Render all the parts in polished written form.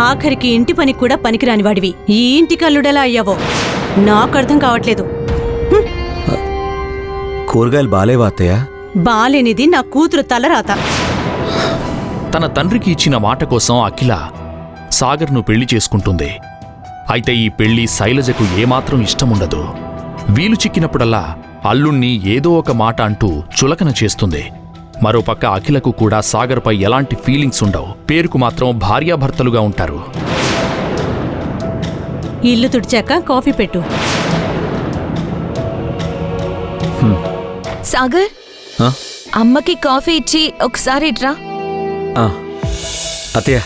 ఆఖరికి ఇంటి పని కూడా పనికిరాని వాడివి ఈ ఇంటికి అల్లుడెలా అయ్యావో నాకు అర్థం కావట్లేదు. కూరగాయలు బాలేవా అత్తయ్య? బాలేనిది నా కూతురు తలరాత. తన తండ్రికి ఇచ్చిన మాట కోసం అఖిల సాగర్ను పెళ్లి చేసుకుంటుంది. అయితే ఈ పెళ్లి శైలజకు ఏమాత్రం ఇష్టముండదు. వీలు చిక్కినప్పుడల్లా అల్లుణ్ణి ఏదో ఒక మాట అంటూ చులకన చేస్తుంది. మరోపక్క అఖిలకు కూడా సాగర్పై ఎలాంటి ఫీలింగ్స్ ఉండవు. పేరుకు మాత్రం భార్యాభర్తలుగా ఉంటారు. ఇల్లు తుడిచాక కాఫీ పెట్టు. సాగర్, అమ్మకి కాఫీ ఇచ్చి ఒకసారి ఇట్రా. అత్తయ్య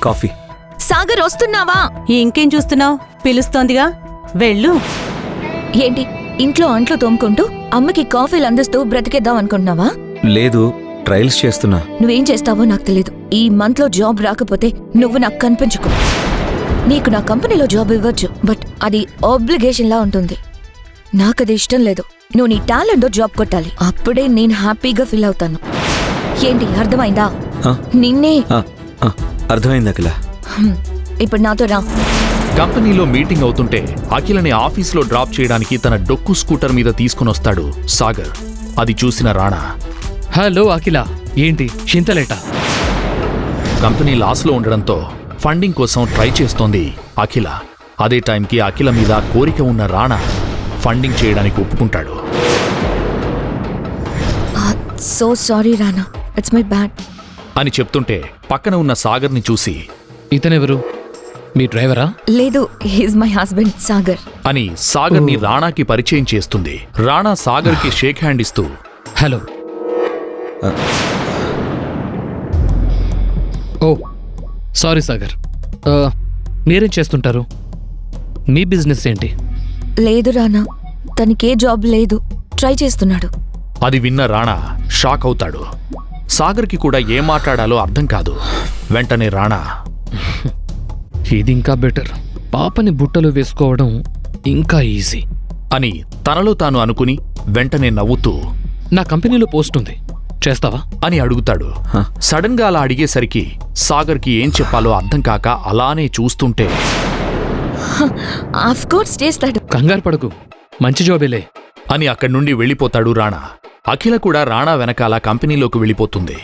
కాఫీ. సాగర్ వస్తున్నావా? ఇంకేం చూస్తున్నావు? పిలుస్తోందిగా, వెళ్ళు. ఏంటి ఇంట్లో అంట్లు తోముకుంటూ అమ్మకి కాఫీలు అందిస్తూ బ్రతికేద్దాం అనుకుంటున్నావా? లేదు, ట్రయల్స్ చేస్తున్నా. నువ్వేం చేస్తావో నాకు తెలీదు. ఈ మంత్ లో జాబ్ రాకపోతే నువ్వు నాకు కనిపించుకో. నీకు నా కంపెనీలో జాబ్ ఇవ్వచ్చు, బట్ అది ఆబ్లిగేషన్ లా ఉంటుంది. నాకది ఇష్టం లేదు. నువ్వు నీ టాలెంట్ జాబ్ కొట్టాలి. అప్పుడే నేను హ్యాపీగా ఫీల్ అవుతాను. ఏంటి అర్థమైందా? నిన్నే. అర్థమైంది అఖిల. ఇప్పుడు నాతో రా. కంపెనీలో మీటింగ్ అవుతుంటే అఖిలని ఆఫీసులో డ్రాప్ చేయడానికి తన డొక్కు స్కూటర్ మీద తీసుకునొస్తాడు సాగర్. అది చూసిన రాణా, హలో అఖిల, ఏంటి చింతలేట? కంపెనీ లాస్లో ఉండడంతో ఫండింగ్ కోసం ట్రై చేస్తోంది అఖిల. అదే టైంకి అఖిల మీద కోరిక ఉన్న రాణా ఫండింగ్ చేయడానికి ఒప్పుకుంటాడు. So sorry Rana, it's my bad అని చెప్తుంటే పక్కన ఉన్న సాగర్ని చూసి, ఇతనెవరు? మీ డ్రైవరా? లేదు, హీస్ మై హస్బెండ్ సాగర్ అని సాగర్ని రాణాకి పరిచయం చేస్తుంది. రాణా సాగర్కి షేక్ హ్యాండ్ ఇస్తూ, హలో. ఓ సారీ సాగర్, మీరేం చేస్తుంటారు? మీ బిజినెస్ ఏంటి? లేదు రానా, తనకే జాబ్ లేదు, ట్రై చేస్తున్నాడు. అది విన్న రాణా షాక్ అవుతాడు. సాగర్కి కూడా ఏం మాట్లాడాలో అర్థం కాదు. వెంటనే రాణా, ఇది ఇంకా బెటర్. పాపని బుట్టలో వేసుకోవడం ఇంకా ఈజీ అని తనలో తాను అనుకుని వెంటనే నవ్వుతూ, నా కంపెనీలో పోస్ట్ ఉంది, చేస్తావా అని అడుగుతాడు. సడన్ గా అలా అడిగేసరికి సాగర్కి ఏం చెప్పాలో అర్థం కాక అలానే చూస్తుంటే, ఆఫ్ కోర్స్ చేస్తాడు. కంగారు పడకు, మంచి జాబేలే అని అక్కడి నుండి వెళ్ళిపోతాడు రాణా. అఖిల కూడా రాణా వెనకాల కంపెనీలోకి వెళ్ళిపోతుంది.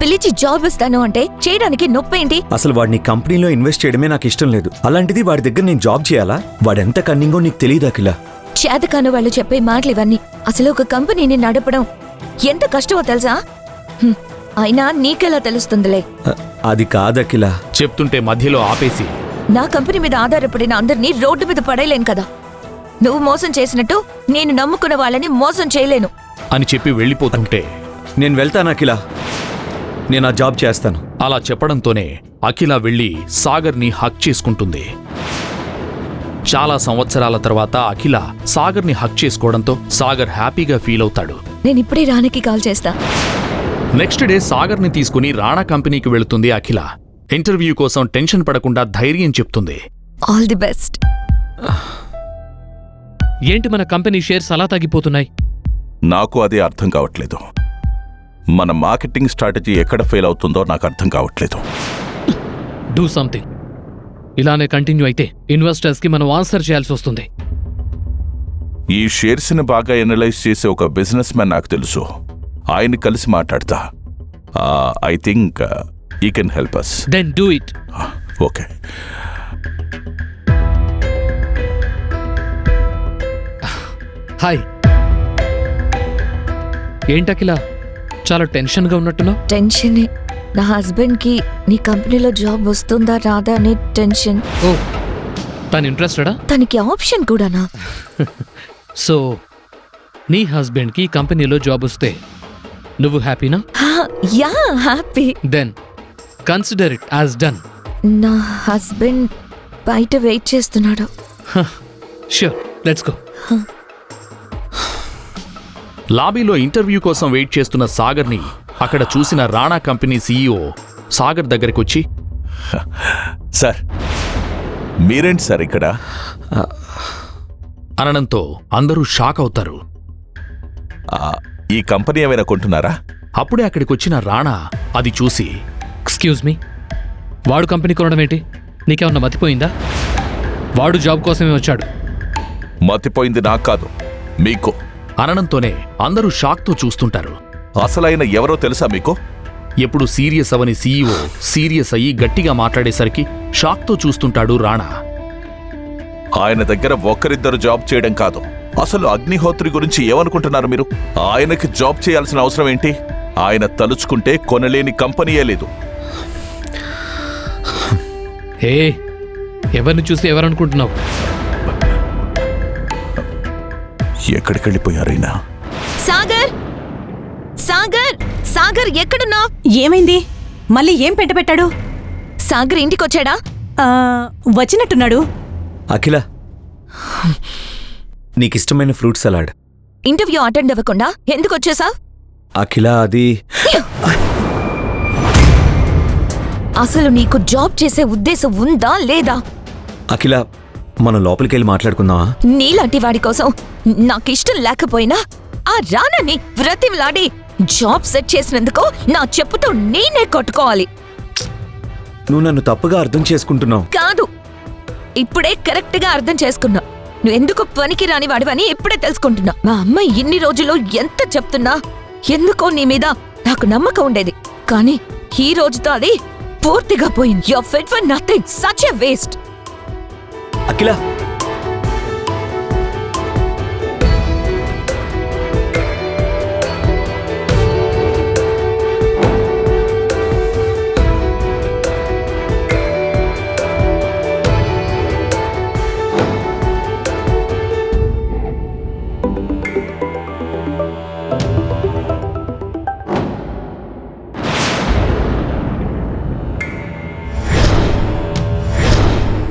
పిలిచి జాబ్ ఇస్తాను అంటే చేయడానికి నొప్పేంటి? అసలు వాడిని కంపెనీలో ఇన్వెస్ట్ చేయడమే నాకు ఇష్టం లేదు. అలాంటిది వాడి దగ్గర నేను జాబ్ చేయాలా? వాడెంత కన్నింగో నీకు తెలియదు అఖిల. చేతకాను వాళ్ళు చెప్పే మాటలు ఇవన్నీ. అసలు ఒక కంపెనీని నడపడం ఎంత కష్టమో తెలుసా? అయినా నీకెలా తెలుస్తుందిలే. అది కాదఖిల. చెప్తుంటే మధ్యలో ఆపేసి, నా కంపెనీ మీద ఆధారపడిన అందరినీ రోడ్డు మీద పడేయలేను కదా. నువ్వు మోసం చేసినట్టు నేను నమ్ముకున్న వాళ్ళని మోసం చేయలేను అని చెప్పి వెళ్ళిపోతుంటే, నేను వెళ్తాను అఖిల, నేను ఆ జాబ్ చేస్తాను. అలా చెప్పడంతోనే అఖిల వెళ్ళి సాగర్ని హక్ చేసుకుంటుంది. చాలా సంవత్సరాల తర్వాత అఖిల సాగర్ని హక్ చేసుకోవడంతో సాగర్ హ్యాపీగా ఫీల్ అవుతాడు. నేను ఇప్పుడే రాణికి కాల్ చేస్తా. నెక్స్ట్ డే సాగర్ని తీసుకుని రాణా కంపెనీకి వెళుతుంది అఖిల. ఇంటర్వ్యూ కోసం టెన్షన్ పడకుండా ధైర్యం చెప్తుంది. All the best. ఏంటి మన కంపెనీ షేర్స్ అలా తగ్గిపోతున్నాయి? నాకు అదే అర్థం కావట్లేదు. మన మార్కెటింగ్ స్ట్రాటజీ ఎక్కడ ఫెయిల్ అవుతుందో నాకు అర్థం కావట్లేదు. Do something. ఇలానే కంటిన్యూ అయితే ఇన్వెస్టర్స్కి మనం ఆన్సర్ చేయాల్సి వస్తుంది. ఈ షేర్స్ని బాగా ఎనలైజ్ చేసే ఒక బిజినెస్ మ్యాన్ నాకు తెలుసు. ఆయన కలిసి మాట్లాడతా. I think he can help us. Then do it. Okay. Hi. ఏంటకిలా చాలా టెన్షన్గా ఉన్నట్టున్నావు? టెన్షనే. నా హస్బెండ్కి నీ కంపెనీలో జాబ్ వస్తుందా రాదా అనే టెన్షన్. ఓ, తను ఇంట్రెస్టెడా? తనకి ఆప్షన్ కూడానా? సో నీ హస్బెండ్కి కంపెనీలో జాబ్ వస్తే నువ్వు హ్యాపీనా? Yeah, happy. Then consider it as done. నా హస్బెండ్ బయట వెయిట్ చేస్తున్నాడు. Sure, let's go. లాబీలో ఇంటర్వ్యూ కోసం వెయిట్ చేస్తున్న సాగర్ని అక్కడ చూసిన రాణా కంపెనీ సీఈఓ సాగర్ దగ్గరకొచ్చి, సార్ మీరేంటి సార్ ఇక్కడ అనడంతో అందరూ షాక్ అవుతారు. ఈ కంపెనీ ఏమైనా కొంటున్నారా? అప్పుడే అక్కడికొచ్చిన రాణా అది చూసి, ఎక్స్క్యూజ్ మీ, వాడు కంపెనీ కొనడం ఏంటి? నీకేమన్నా మతిపోయిందా? వాడు జాబ్ కోసమే వచ్చాడు. మతిపోయింది నాకు కాదు, మీకు. అననంతోనే అందరూ షాక్తో చూస్తుంటారు. అసలైన ఎవరో తెలుసా మీకు? ఎప్పుడు సీరియస్ అవని సీఈఓ సీరియస్ అయ్యి గట్టిగా మాట్లాడేసరికి షాక్తో చూస్తుంటాడు రాణా. ఆయన దగ్గర ఒక్కరిద్దరు జాబ్ చేయడం కాదు, అసలు అగ్నిహోత్రి గురించి ఏమనుకుంటున్నారు మీరు? ఆయనకి జాబ్ చేయాల్సిన అవసరం ఏంటి? ఆయన తలుచుకుంటే కొనలేని కంపెనీయే లేదు. ఏ, ఎవరిని చూసి ఎవరనుకుంటున్నావు? ఎక్కడికెళ్ళిపోయారైనా? సాగర్, సాగర్, సాగర్ ఎక్కడున్నావ్? ఏమైంది? మళ్ళీ ఏం పెట్టాడు? సాగర్ ఇంటికొచ్చాడా? వచ్చినట్టున్నాడు. అఖిల, నీకిష్టమైన ఫ్రూట్ సలాడ్. ఇంటర్వ్యూ అటెండ్ అవ్వకుండా ఎందుకు వచ్చేసావ్? అఖిల, అది అసలు నీకు జాబ్ చేసే ఉద్దేశం ఉందా లేదా? అఖిల, మనం లోపలికెళ్ళి మాట్లాడుకుందామా? నీలాంటి వాడి కోసం నాకిష్టం లేకపోయినా ఆ రానని వ్రతిలాడి జాబ్ సెట్ చేసినందుకు నా చెప్పుతో నేనే కొట్టుకోవాలి. నువ్వు నన్ను తప్పుగా అర్థం చేసుకుంటున్నావు. కాదు, ఇప్పుడే కరెక్ట్ గా అర్థం చేసుకున్నా. నువ్వెందుకు పనికి రాని వాడివని ఇప్పుడే తెలుసుకుంటున్నా. మా అమ్మ ఇన్ని రోజులు ఎంత చెప్తున్నా ఎందుకో నీ మీద నాకు నమ్మకం ఉండేది. కానీ ఈ రోజుతో అది పూర్తిగా పోయింది. You're fit for nothing. Such a waste. Akhila,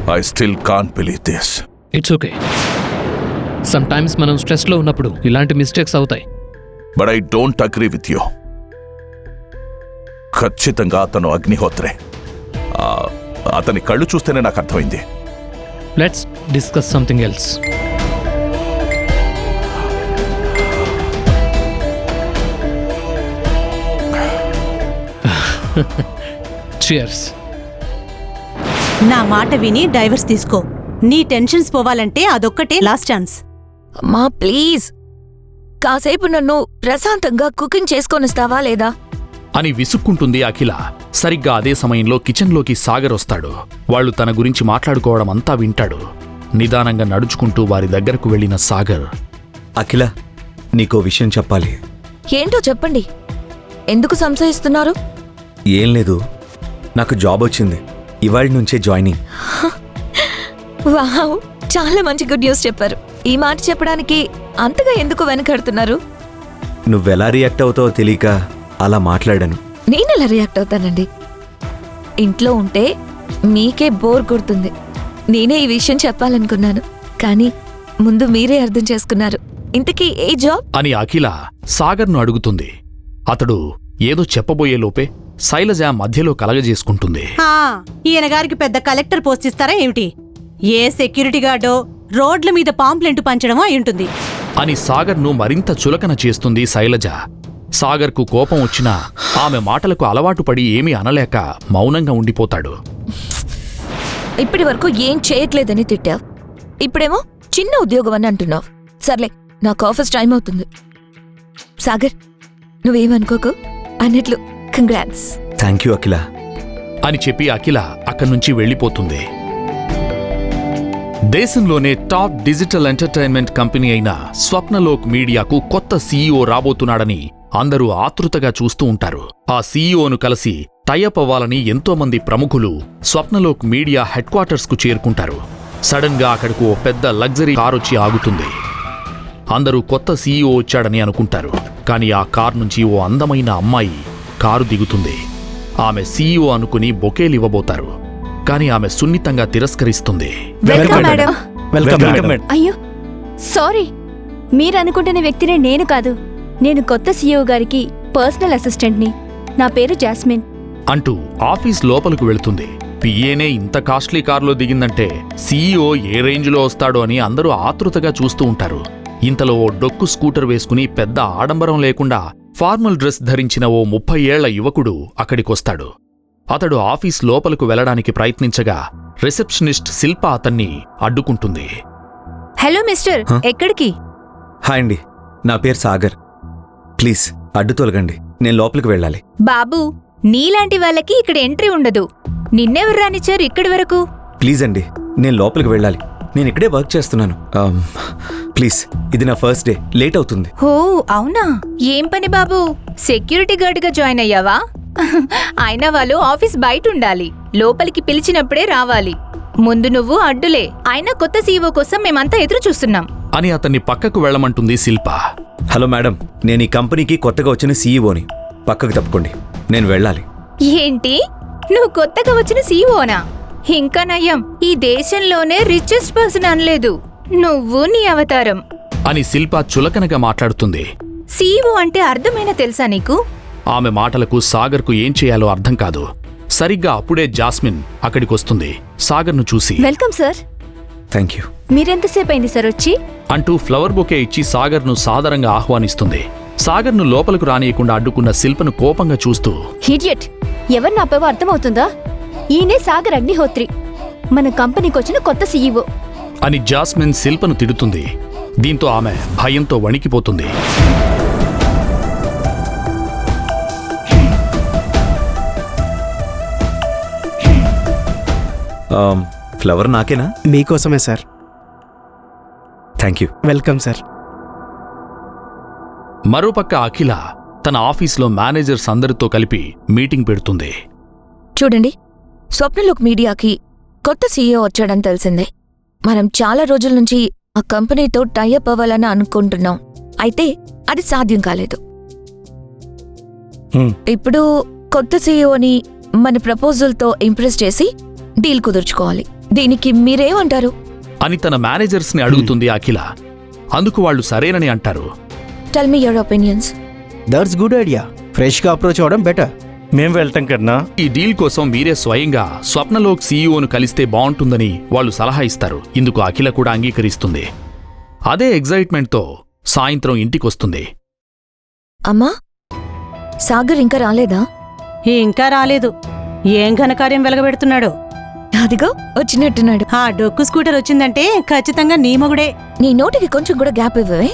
I still can't believe this. It's okay. Some times మనం స్ట్రెస్లో ఉన్నప్పుడు ఇలాంటి మిస్టేక్స్ అవుతాయి. But I don't agree with you. ఖచ్చితంగా అతను అగ్నిహోత్రే. అతని కళ్ళు చూస్తేనే నాకు అర్థమైంది. Let's discuss something else. Cheers. నా మాట విని డైవర్స్ తీసుకో. నీ టెన్షన్స్ పోవాలంటే అదొక్కటే లాస్ట్ ఛాన్స్. అమ్మా ప్లీజ్, కాసేపు నన్ను ప్రశాంతంగా కుకింగ్ చేసుకొనిస్తావా లేదా? అని విసుక్కుంటుంది అఖిల. సరిగ్గా అదే సమయంలో కిచెన్లోకి సాగర్ వస్తాడు. వాళ్ళు తన గురించి మాట్లాడుకోవడం అంతా వింటాడు. నిదానంగా నడుచుకుంటూ వారి దగ్గరకు వెళ్లిన సాగర్, అఖిల, నీకో విషయం చెప్పాలి. ఏంటో చెప్పండి. ఎందుకు సంశయిస్తున్నారు? ఏం లేదు, నాకు జాబ్ వచ్చింది. ఇవాళ నుంచే జాయినింగ్. వావ్, చాలా మంచి గుడ్ న్యూస్ చెప్పారు. ఈ మాట చెప్పడానికి అంతగా ఎందుకు వెనకడుతున్నారు? నువ్వెలా రియాక్ట్ అవుతావో తెలియక అలా మాట్లాడాను. నేనెలా రియాక్ట్ అవుతానండి? ఇంట్లో ఉంటే మీకే బోర్ కొడుతుంది. నేనే ఈ విషయం చెప్పాలనుకున్నాను, కానీ ముందు మీరే అర్థం చేసుకున్నారు. ఇంతకీ ఏ జాబ్ అని అఖిల సాగర్ను అడుగుతుంది. అతడు ఏదో చెప్పబోయే లోపే శైలజ మధ్యలో కలగజేసుకుంటుంది. ఈయన గారికి పెద్ద కలెక్టర్ పోస్ట్ ఇస్తారా ఏమిటి? ఏ సెక్యూరిటీ గార్డో రోడ్ల మీద పాంప్లెంట్ పంచడమో అయ్యుంటుంది అని సాగర్ను మరింత చులకన చేస్తుంది శైలజ. సాగర్కు కోపం వచ్చినా ఆమె మాటలకు అలవాటు పడి ఏమీ అనలేక మౌనంగా ఉండిపోతాడు. ఇప్పటి వరకు ఏం చేయట్లేదని తిట్టావు, ఇప్పుడేమో చిన్న ఉద్యోగం అని అంటున్నావు. సర్లే, నాకు ఆఫీస్ టైం అవుతుంది. సాగర్, నువ్వేమనుకోకు. అన్నట్లు కంగ్రాట్స్. థ్యాంక్ యూ అఖిల అని చెప్పి అఖిల అక్కడ్నుంచి వెళ్ళిపోతుంది. దేశంలోనే టాప్ డిజిటల్ ఎంటర్టైన్మెంట్ కంపెనీ అయిన స్వప్నలోక్ మీడియాకు కొత్త సీఈఓ రాబోతున్నాడని అందరూ ఆతృతగా చూస్తూ ఉంటారు. ఆ సీఈఓను కలిసి టైఅప్ అవ్వాలని ఎంతోమంది ప్రముఖులు స్వప్నలోక్ మీడియా హెడ్ క్వార్టర్స్కు చేరుకుంటారు. సడన్ గా అక్కడకు ఓ పెద్ద లగ్జరీ కారొచ్చి ఆగుతుంది. అందరూ కొత్త సీఈఓ వచ్చాడని అనుకుంటారు. కానీ ఆ కార్ నుంచి ఓ అందమైన అమ్మాయి కారు దిగుతుంది. ఆమె సీఈఓ అనుకుని బొకేలివ్వబోతారు. కానీ ఆమె సున్నితంగా తిరస్కరిస్తుంది. అయ్యో సారీ, మీరనుకుంటున్న వ్యక్తినే నేను కాదు. నేను కొత్త సీఈఓ గారికి పర్సనల్ అసిస్టెంట్ని. నా పేరు జాస్మిన్ అంటూ ఆఫీస్ లోపలకు వెళుతుంది. పిఏనే ఇంత కాస్ట్లీ కారులో దిగిందంటే సీఈఓ ఏ రేంజ్లో వస్తాడో అని అందరూ ఆతృతగా చూస్తూ ఉంటారు. ఇంతలో ఓ డొక్కు స్కూటర్ వేసుకుని పెద్ద ఆడంబరం లేకుండా ఫార్మల్ డ్రెస్ ధరించిన ఓ 30 ఏళ్ల యువకుడు అక్కడికొస్తాడు. అతడు ఆఫీస్ లోపలకు వెళ్లడానికి ప్రయత్నించగా రిసెప్షనిస్ట్ శిల్ప అతన్ని అడ్డుకుంటుంది. Hello mister, Huh? ఎక్కడికి? హాయ్ అండి, నా పేరు సాగర్. ప్లీజ్ అడ్డు తొలగండి, నేను లోపలికి వెళ్ళాలి. బాబు, నీలాంటి వాళ్ళకి ఇక్కడ ఎంట్రీ ఉండదు. నిన్నెవరు రానిచ్చారు ఇక్కడి వరకు? ప్లీజ్ అండి, నేను లోపలికి వెళ్ళాలి. నేను ఇక్కడే వర్క్ చేస్తున్నాను. ప్లీజ్, ఇది నా ఫస్ట్ డే, లేట్ అవుతుంది. ఓ అవునా? ఏం పని బాబు, సెక్యూరిటీ గార్డ్గా జాయిన్ అయ్యావా? అయినా వాళ్ళు ఆఫీస్ బయట ఉండాలి, లోపలికి పిలిచినప్పుడే రావాలి. ముందు నువ్వు అడ్డులే. అయినా కొత్త సీఈఓ కోసం మేమంతా ఎదురు చూస్తున్నాం అని అతన్ని పక్కకు వెళ్లమంటుంది శిల్ప. హలో మేడం, నేను ఈ కంపెనీకి కొత్తగా వచ్చిన సీఈఓని. పక్కకు తప్పుకోండి, నేను వెళ్ళాలి. ఏంటి, నువ్వు కొత్తగా వచ్చిన సీఈఓనా? ఇంకా నయ్యం, ఈ దేశంలోనే రిచెస్ట్ పర్సన్ అనలేదు నువ్వు, నీ అవతారం. అని శిల్ప చులకనగా మాట్లాడుతుంది. సీఈఓ అంటే అర్థమైనా తెలుసా నీకు? ఆమె మాటలకు సాగర్కు ఏం చేయాలో అర్థం కాదు. సరిగ్గా అప్పుడే జాస్మిన్ అక్కడికొస్తుంది. సాగర్ను చూసి వెల్కమ్ సార్. Thank you. మీరెంతసేపు అయింది సార్ వచ్చి? అంటూ ఫ్లవర్ బొకే ఇచ్చి సాగర్ను సాదరంగా ఆహ్వానిస్తుంది. సాగర్ను లోపలకు రానియకుండా అడ్డుకున్న శిల్పను కోపంగా చూస్తూ, హిడియట్, ఎవరు నాపేవో అర్థమవుతుందా? ఈయనే సాగర్ అగ్నిహోత్రి, మన కంపెనీకి వచ్చిన కొత్త సీఈఓ. అని జాస్మిన్ శిల్పను తిడుతుంది. దీంతో ఆమె భయంతో వణికిపోతుంది. ఫ్లవర్ నాకేనా? మీకోసమే sir. Thank you. Welcome sir. మరోపక్క అఖిల తన ఆఫీస్లో మేనేజర్స్ అందరితో కలిపి మీటింగ్ పెడుతుంది. చూడండి, స్వప్నలోక్ మీడియాకి కొత్త సీఈఓ వచ్చాడని తెలిసిందే. మనం చాలా రోజుల నుంచి ఆ కంపెనీతో టైఅప్ అవ్వాలని అనుకుంటున్నాం. అయితే అది సాధ్యం కాలేదు. ఇప్పుడు కొత్త సీఈఓని మన ప్రపోజల్తో ఇంప్రెస్ చేసి డీల్ కుదుర్చుకోవాలి. దీనికి మీరేమంటారు? అని తన మేనేజర్స్ని అడుగుతుంది అఖిల. అందుకు వాళ్ళు సరేనని అంటారు. Tell me your opinions. That's good idea. ఫ్రెష్గా అప్రోచ్ అవ్వడం బెటర్. మేము వెళ్తాం కన్నా. ఈ డీల్ కోసం మీరే స్వయంగా స్వప్నలోక్ సీఈఓను కలిస్తే బావుంటుందని వాళ్ళు సలహా ఇస్తారు. ఇందుకు అఖిల కూడా అంగీకరిస్తుంది. అదే ఎగ్జైట్మెంట్తో సాయంత్రం ఇంటికొస్తుంది. అమ్మా, సాగర్ ఇంకా రాలేదా? ఇంకా రాలేదు. ఏం ఘనకార్యం వెలగబెడుతున్నాడో. అదిగో వచ్చినట్టున్నాడు. ఆ డొక్కు స్కూటర్ వచ్చిందంటే ఖచ్చితంగా నీ మొగుడే. నీ నోటికి కొంచెం కూడా గ్యాప్ ఇవ్వవే.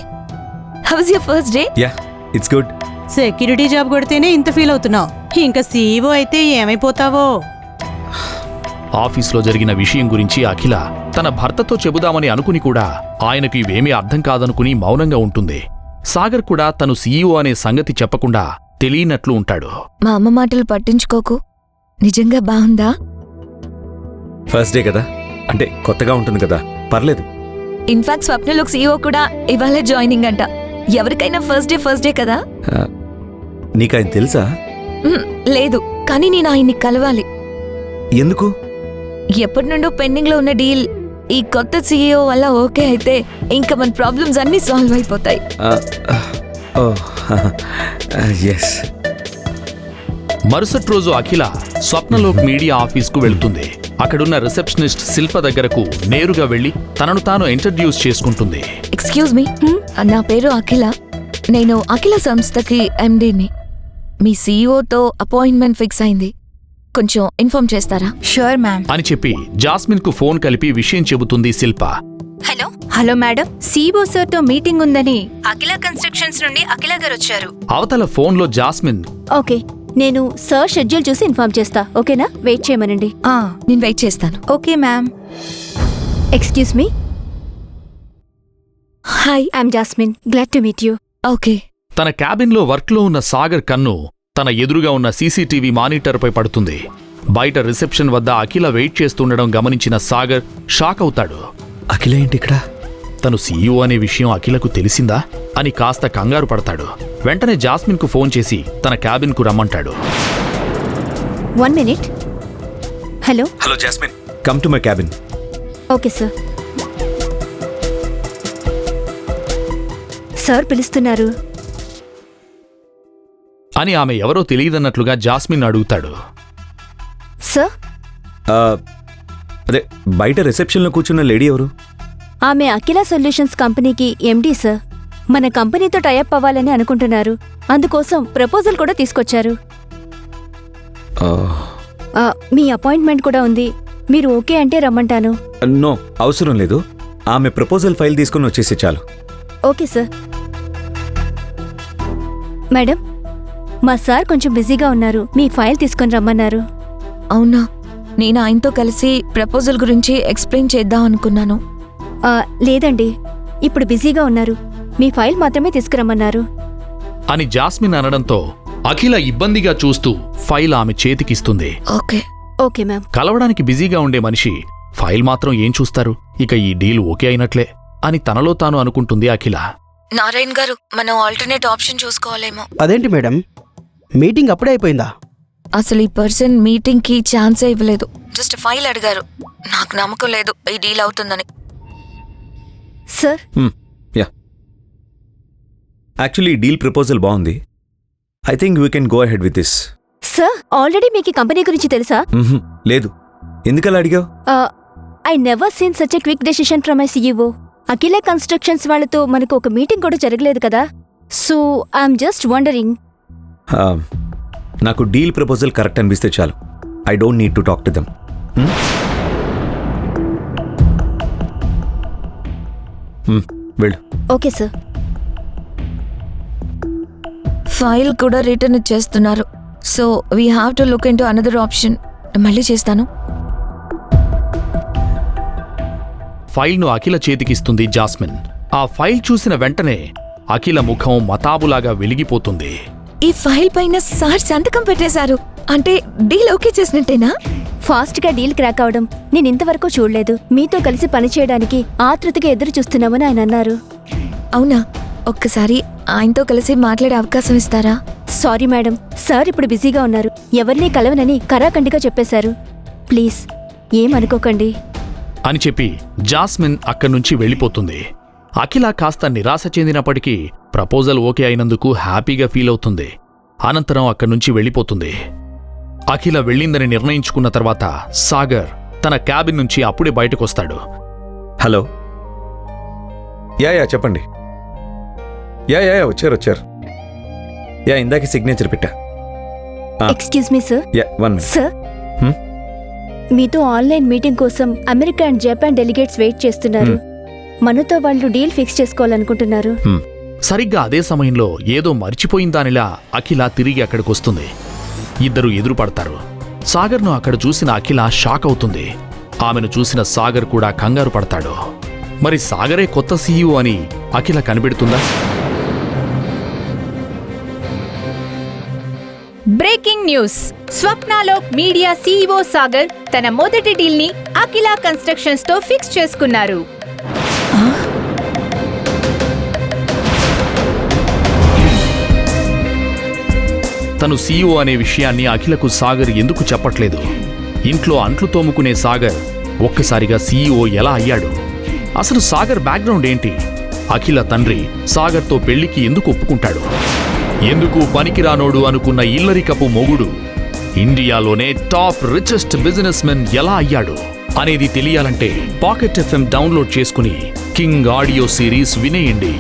How was your first day? Yeah, it's good. Security job కొడితేనే ఇంత ఫీల్ అవుతున్నావు, ఇంకా సీఈఓ అయితే ఏమైపోతావో. ఆఫీస్లో జరిగిన విషయం గురించి అఖిల తన భర్తతో చెబుదామని అనుకుని కూడా ఆయనకు ఇవేమీ అర్థం కాదనుకుని మౌనంగా ఉంటుంది. సాగర్ కూడా తను సీఈఓ అనే సంగతి చెప్పకుండా తెలియనట్లు ఉంటాడు. మా అమ్మ మాటలు పట్టించుకోకు. నిజంగా బాగుందా? ఫస్ట్ డే కదా, అంటే కొత్తగా ఉంటుంది కదా, పర్లేదు. ఇన్ఫాక్ట్ స్వప్నలోక్ సీఈఓ కూడా ఇవాళ జాయినింగ్ అంట. ఎవరికైనా ఫస్ట్ డే కదా. నీకు ఆయన తెలుసా? లేదు, కానీ నేను ఆయన్ని కలవాలి. ఎందుకు? ఎప్పటి నుండో పెండింగ్ లో ఉన్న డీల్ ఈ కొత్త సీఈఓ వల్ల ఓకే అయితే ఇంకా మన ప్రాబ్లమ్స్ అన్నీ సాల్వ్ అయిపోతాయి. ఎస్. మరుసటి రోజు అఖిల స్వప్నలోక్ మీడియా ఆఫీస్కు వెళ్తుంది. అక్కడున్న రిసెప్షనిస్ట్ శిల్ప దగ్గరకు నేరుగా వెళ్లి తనను తాను ఇంట్రడ్యూస్ చేసుకుంటుంది. ఎక్స్క్యూజ్ మీ, నా పేరు అఖిల. నేను అఖిల సంస్థకి ఎండీని. మీ సీఈఓతో అపాయింట్మెంట్ ఫిక్స్ అయింది, కొంచెం ఇన్ఫార్మ్ చేస్తారా? షూర్ మ్యామ్ అని చెప్పి జాస్మిన్ కు ఫోన్ కలిపి విషయం చెబుతుంది Shilpa. Hello hello madam, CEO sir తో మీటింగ్ ఉందని అఖిల కన్స్ట్రక్షన్స్ నుండి అఖిల గారు వచ్చారు. అవతల ఫోన్లో జాస్మిన్, ఓకే, నేను సార్ షెడ్యూల్ చూసి ఇన్ఫార్మ్ చేస్తా. ఓకేనా? వెయిట్ చేయమనండి. నేను వెయిట్ చేస్తాను. Okay ma'am. Excuse me. Hi, I'm Jasmine. Glad to meet you. Okay. తన క్యాబిన్లో వర్క్లో ఉన్న సాగర్ కన్ను తన ఎదురుగా ఉన్న సీసీటీవీ మానిటర్పై పడుతుంది. బయట రిసెప్షన్ వద్ద అఖిల వెయిట్ చేస్తుండడం గమనించిన సాగర్ షాక్ అవుతాడు. అఖిల ఏంటి ఇక్కడ? తను సీఈఓ అనే విషయం అఖిలకు తెలిసిందా అని కాస్త కంగారు పడతాడు. వెంటనే జాస్మిన్కు ఫోన్ చేసి తన క్యాబిన్కు రమ్మంటాడు. 1 minute. Hello. Hello jasmine, come to my cabin. Okay sir. Sir పిలుస్తున్నారు అని ఆమె ఎవరో తెలియదన్నట్లుగా జాస్మిన్ అడుగుతాడు. సార్, అదే బయట రిసెప్షన్లో కూర్చున్న లేడీ ఎవరు? ఆమె అఖిల సొల్యూషన్స్ కంపెనీకి ఎండీ సార్. మన కంపెనీతో టైఅప్ అవ్వాలని అనుకుంటున్నారు. అందుకోసం ప్రపోజల్ కూడా తీసుకొచ్చారు. మీ అపాయింట్మెంట్ కూడా ఉంది. మీరు ఓకే అంటే రమ్మంటాను. నో, అవసరం లేదు. ఆమె ప్రపోజల్ ఫైల్ తీసుకుని వచ్చేసి చాలు. Okay sir. మేడం, మా సార్ కొంచెం బిజీగా ఉన్నారు. మీ ఫైల్ తీసుకొని రమ్మన్నారు. అవునా, నేను ఆయనతో కలిసి ప్రపోజల్ గురించి ఎక్స్ప్లెయిన్ చేద్దాం అనుకున్నాను. లేదండి, ఇప్పుడు బిజీగా ఉన్నారు. మీ ఫైల్ మాత్రమే తీసుకురమ్మన్నారు. అని జాస్మిన్ అనడంతో అఖిల ఇబ్బందిగా చూస్తూ ఫైల్ ఆమె చేతికిస్తుంది. Okay okay ma'am. కలవడానికి బిజీగా ఉండే మనిషి ఫైల్ మాత్రం ఏం చూస్తారు? ఇక ఈ డీల్ ఓకే అయినట్లే అని తనలో తాను అనుకుంటుంది అఖిల. నారాయణ్ గారు, మనం ఆల్టర్నేట్ ఆప్షన్ చూసుకోవాలేమో. అదేంటి మేడం, మీటింగ్ అప్పుడే అయిపోయిందా? అసలు ఈ పర్సన్ మీటింగ్ కి ఛాన్సే ఇవ్వలేదు. జస్ట్ ఫైల్ అడిగారు. నాకు నమ్మకం లేదు ఈ డీల్ అవుతుందని. Sir, yeah, actually deal proposal బాగుంది. I think we can go ahead with this. Sir, already మీకు ఈ కంపెనీ గురించి తెలుసా? లేదు. ఎందుకలా అడిగావు? I never seen such a quick decision from my CEO. Akhila constructions వాళ్ళతో మనకు ఒక మీటింగ్ కూడా జరగలేదు కదా. So I'm just wondering. నాకు డీల్ ప్రపోజల్ కరెక్ట్ అనిపిస్తే చాలు. I don't need to talk to them. వెళ్ళు. Okay sir. ఫైల్ కూడా రిటర్న్ ఇచ్చేస్తున్నారు. So we have to look into another option. మళ్ళీ చేస్తాను. ఫైల్ను అఖిల చేతికిస్తుంది జాస్మిన్. ఆ ఫైల్ చూసిన వెంటనే అఖిల ముఖం మతాబులాగా వెలిగిపోతుంది. ఈ ఫైల్ పైన సార్ సంతకం పెట్టేశారు. అంటే డీల్ ఓకే చేసినట్టేనా? ఫాస్ట్ గా డీల్ క్రాక్ అవడం నేను ఇంతవరకు చూడలేదు. మీతో కలిసి పనిచేయడానికి ఆతృతగా ఎదురు చూస్తున్నామని ఆయన అన్నారు. అవునా? ఒక్కసారి ఆయనతో కలిసి మాట్లాడే అవకాశం ఇస్తారా? సారీ మేడం, సార్ ఇప్పుడు బిజీగా ఉన్నారు. ఎవరినీ కలవనని కరాఖండిగా చెప్పేశారు. ప్లీజ్ ఏమనుకోకండి అని చెప్పి జాస్మిన్ అక్కడ్నుంచి వెళ్ళిపోతుంది. అఖిల కాస్త నిరాశ చెందినప్పటికీ ప్రపోజల్ ఓకే అయినందుకు హ్యాపీగా ఫీల్ అవుతుంది. అనంతరం అక్కడ్నుంచి వెళ్ళిపోతుంది. అఖిల వెళ్ళిందని నిర్ణయించుకున్న తర్వాత సాగర్ తన క్యాబిన్ నుంచి అప్పుడే బయటకొస్తాడు. హలో. యా చెప్పండి. యా వచ్చారు. యా, ఇందాక సిగ్నేచర్ పెట్టా. Excuse me sir. Yeah, 1 minute. Sir, మీతో ఆన్లైన్ మీటింగ్ కోసం America and Japan delegates wait చేస్తున్నారు. మనతో వాళ్ళు డీల్ ఫిక్స్ చేసుకోవాలనుకుంటున్నారు. సరిగ్గా అదే సమయంలో ఏదో మర్చిపోయిందానిలా అఖిల తిరిగి అక్కడికొస్తుంది. ఇద్దరు ఎదురుపడతారు. సాగర్ను అక్కడ చూసిన అఖిల షాక్ అవుతుంది. ఆమెను చూసిన సాగర్ కూడా కంగారు పడతాడు. మరి సాగరే కొత్త CEO అని అఖిల కనిపెడుతుందా? Breaking news. Swapnalok media CEO Sagar తన మొదటి డీల్ ని అఖిల కన్స్ట్రక్షన్స్ తో ఫిక్స్ చేసుకున్నారు. తను CEO అనే విషయాన్ని అఖిలకు సాగర్ ఎందుకు చెప్పట్లేదు? ఇంట్లో అంట్లు తోముకునే సాగర్ ఒక్కసారిగా CEO ఎలా అయ్యాడు? అసలు సాగర్ బ్యాక్గ్రౌండ్ ఏంటి? అఖిల తండ్రి సాగర్తో పెళ్లికి ఎందుకు ఒప్పుకుంటాడు? ఎందుకు పనికిరానోడు అనుకున్న ఇల్లరికపు మొగుడు ఇండియాలోనే టాప్ రిచెస్ట్ బిజినెస్ మెన్ ఎలా అయ్యాడు అనేది తెలియాలంటే పాకెట్ FM డౌన్లోడ్ చేసుకుని కింగ్ ఆడియో సిరీస్ వినేయండి.